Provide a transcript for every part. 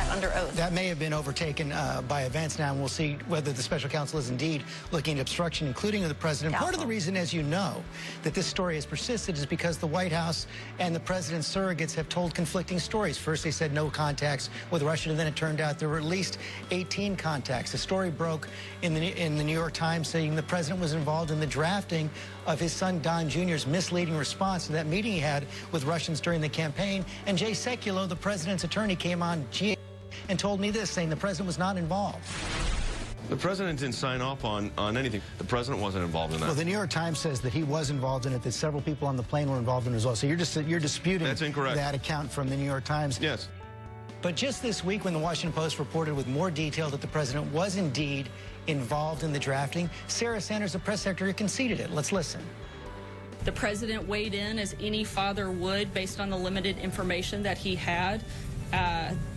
Under oath. That may have been overtaken by events now, and we'll see whether the special counsel is indeed looking at obstruction, including of the president. Doubtful. Part of the reason, as you know, that this story has persisted is because the White House and the president's surrogates have told conflicting stories. First, they said no contacts with Russia, and then it turned out there were at least 18 contacts. The story broke in the New York Times saying the president was involved in the drafting of his son Don Jr.'s misleading response to that meeting he had with Russians during the campaign. And Jay Sekulow, the president's attorney, came on and told me this, saying the president was not involved. The president didn't sign off on anything. The president wasn't involved in that. Well, the New York Times says that he was involved in it, that several people on the plane were involved in it as well. So you're disputing That's incorrect. That account from the New York Times. Yes. But just this week, when the Washington Post reported with more detail that the president was indeed involved in the drafting, Sarah Sanders, the press secretary, conceded it. Let's listen. The president weighed in as any father would based on the limited information that he had.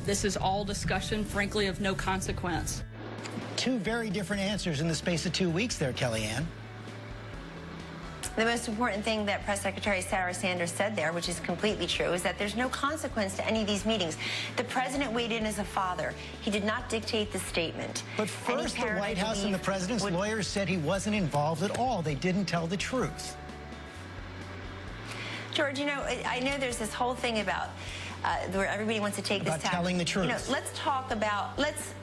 This is all discussion, frankly, of no consequence. Two very different answers in the space of 2 weeks there, Kellyanne. The most important thing that Press Secretary Sarah Sanders said there, which is completely true, is that there's no consequence to any of these meetings. The president weighed in as a father. He did not dictate the statement. But first, the White House and the president's lawyers said he wasn't involved at all. They didn't tell the truth. George, you know, I know there's this whole thing about where everybody wants to take about this tack. telling the truth. You know, let's talk about, let's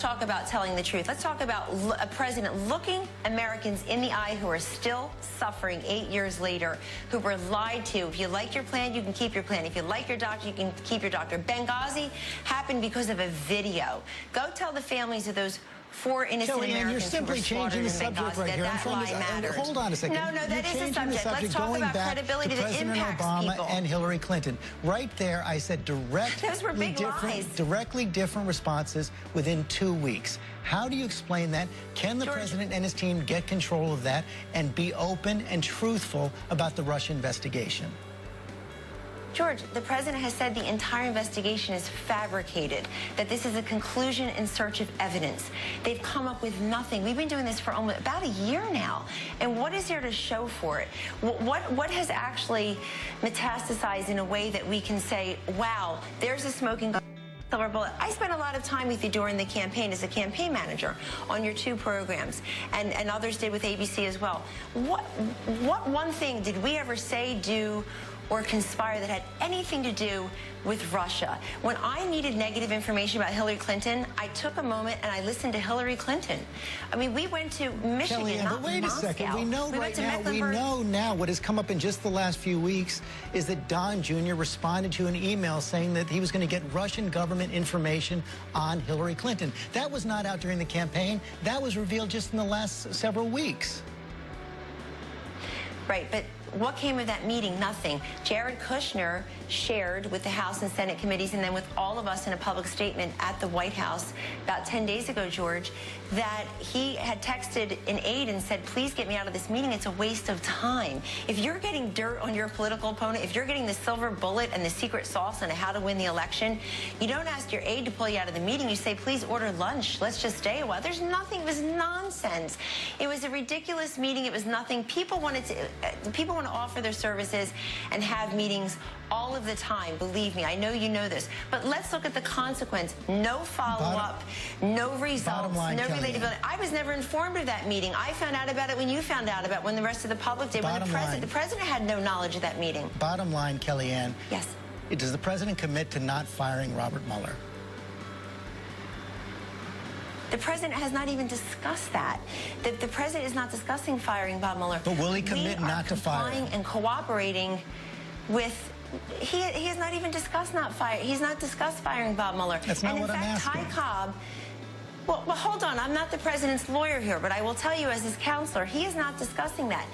talk about telling the truth. Let's talk about a president looking Americans in the eye who are still suffering 8 years later, who were lied to. If you like your plan, you can keep your plan. If you like your doctor, you can keep your doctor. Benghazi happened because of a video. Go tell the families of those 4 innocent Americans you're simply who were changing the slaughtered in subject Benghazi, right here. that lie mattered. Hold on a second. No, that is the subject. Let's talk about credibility that impacts Obama people. and Hillary Clinton. Right there, I said Those were big lies. directly different responses within 2 weeks. How do you explain that? Can the president and his team get control of that and be open and truthful about the Russia investigation? George, the president has said the entire investigation is fabricated, that this is a conclusion in search of evidence. They've come up with nothing. We've been doing this for almost about a year now. And what is there to show for it? What has actually metastasized in a way that we can say, wow, there's a smoking silver bullet? I spent a lot of time with you during the campaign as a campaign manager on your 2 programs, and others did with ABC as well. What one thing did we ever say, do, or conspire that had anything to do with Russia? When I needed negative information about Hillary Clinton, I took a moment and I listened to Hillary Clinton. I mean, we went to Michigan, Kellyanne, not but wait Moscow. a second. We know we know now what has come up in just the last few weeks is that Don Jr. responded to an email saying that he was going to get Russian government information on Hillary Clinton. That was not out during the campaign. That was revealed just in the last several weeks. Right, but what came of that meeting? Nothing. Jared Kushner shared with the House and Senate committees and then with all of us in a public statement at the White House about 10 days ago, George, that he had texted an aide and said, please get me out of this meeting. It's a waste of time. If you're getting dirt on your political opponent, if you're getting the silver bullet and the secret sauce on how to win the election, you don't ask your aide to pull you out of the meeting. You say, please order lunch. Let's just stay a while. There's nothing. It was nonsense. It was a ridiculous meeting. It was nothing. People want to offer their services and have meetings all of the time. Believe me, I know you know this. But let's look at the consequence. No follow-up, no results, no relatability. I was never informed of that meeting. I found out about it when you found out about it, when the rest of the public did. When the president had no knowledge of that meeting. Bottom line, Kellyanne. Yes. Does the president commit to not firing Robert Mueller? The president has not even discussed that. The president is not discussing firing Bob Mueller. But will he commit not to fire him? And cooperating with. He has not even discussed He's not discussed firing Bob Mueller. That's not what I'm asking. Ty Cobb. Well, hold on. I'm not the president's lawyer here, but I will tell you as his counselor, he is not discussing that.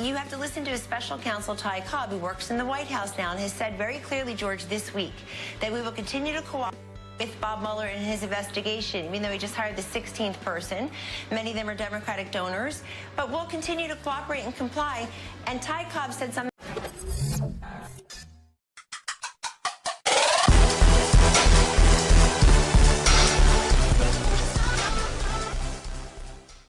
You have to listen to his special counsel, Ty Cobb, who works in the White House now, and has said very clearly, George, this week, that we will continue to cooperate with Bob Mueller in his investigation, even though he just hired the 16th person. Many of them are Democratic donors. But we'll continue to cooperate and comply. And Ty Cobb said something